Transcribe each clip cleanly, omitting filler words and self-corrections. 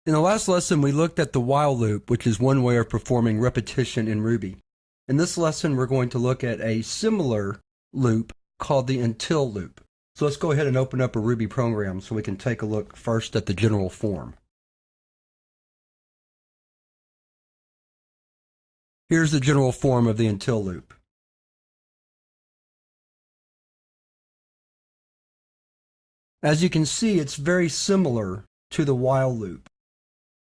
In the last lesson, we looked at the while loop, which is one way of performing repetition in Ruby. In this lesson, we're going to look at a similar loop called the until loop. So let's go ahead and open up a Ruby program so we can take a look first at the general form. Here's the general form of the until loop. As you can see, it's very similar to the while loop.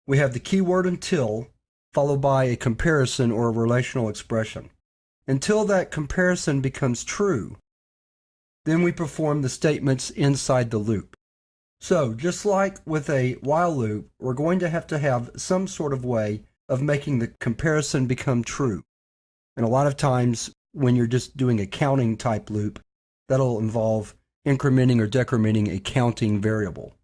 We have the keyword until, followed by a comparison or a relational expression. Until that comparison becomes true, then we perform the statements inside the loop. So, just like with a while loop, we're going to have some sort of way of making the comparison become true. And a lot of times, when you're just doing a counting type loop, that'll involve incrementing or decrementing a counting variable.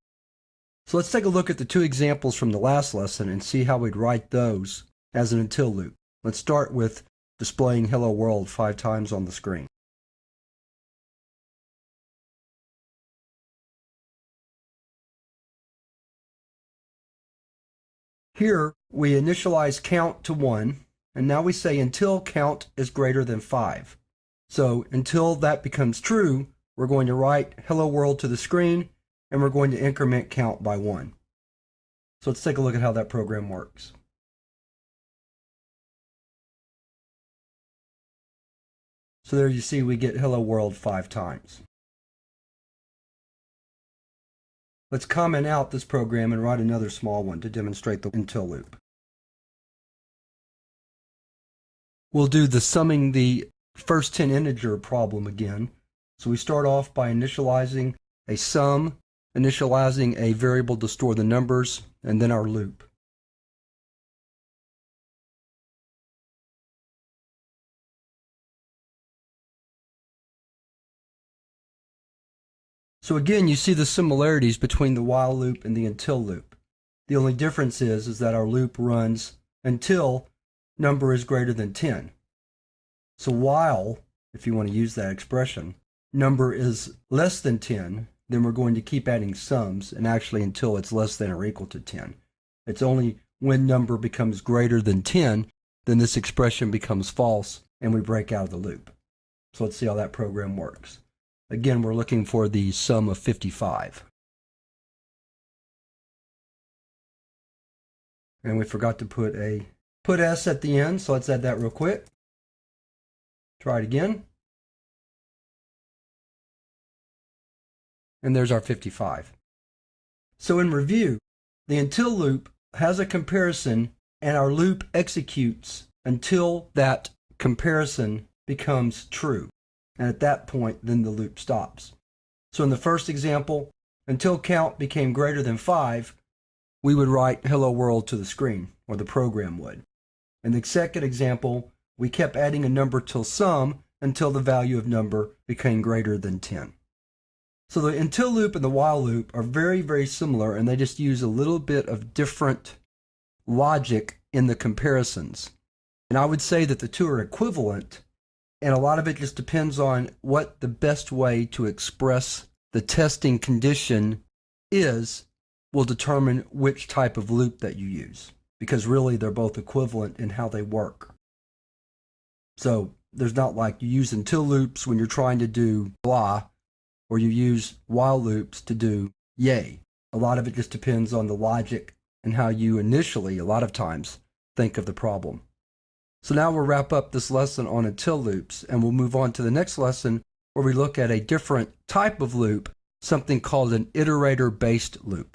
So let's take a look at the two examples from the last lesson and see how we'd write those as an until loop. Let's start with displaying Hello World 5 times on the screen. Here we initialize count to 1, and now we say until count is greater than 5. So until that becomes true, we're going to write Hello World to the screen, and we're going to increment count by 1. So let's take a look at how that program works. So there you see we get Hello World 5 times. Let's comment out this program and write another small one to demonstrate the until loop. We'll do the summing the first 10 integer problem again. So we start off by initializing a sum, initializing a variable to store the numbers, and then our loop. So again, you see the similarities between the while loop and the until loop. The only difference is that our loop runs until number is greater than 10. So while, if you want to use that expression, number is less than 10, then we're going to keep adding sums, and actually until it's less than or equal to 10. It's only when number becomes greater than 10, then this expression becomes false, and we break out of the loop. So let's see how that program works. Again, we're looking for the sum of 55. And we forgot to put S at the end, so let's add that real quick. Try it again. And there's our 55. So in review, the until loop has a comparison, and our loop executes until that comparison becomes true. And at that point, then the loop stops. So in the first example, until count became greater than 5, we would write Hello World to the screen, or the program would. In the second example, we kept adding a number till sum until the value of number became greater than 10. So the until loop and the while loop are very, very similar, and they just use a little bit of different logic in the comparisons. And I would say that the two are equivalent, and a lot of it just depends on what the best way to express the testing condition is will determine which type of loop that you use, because really they're both equivalent in how they work. So there's not like you use until loops when you're trying to do blah, or you use while loops to do yay. A lot of it just depends on the logic and how you initially, a lot of times, think of the problem. So now we'll wrap up this lesson on until loops, and we'll move on to the next lesson where we look at a different type of loop, something called an iterator-based loop.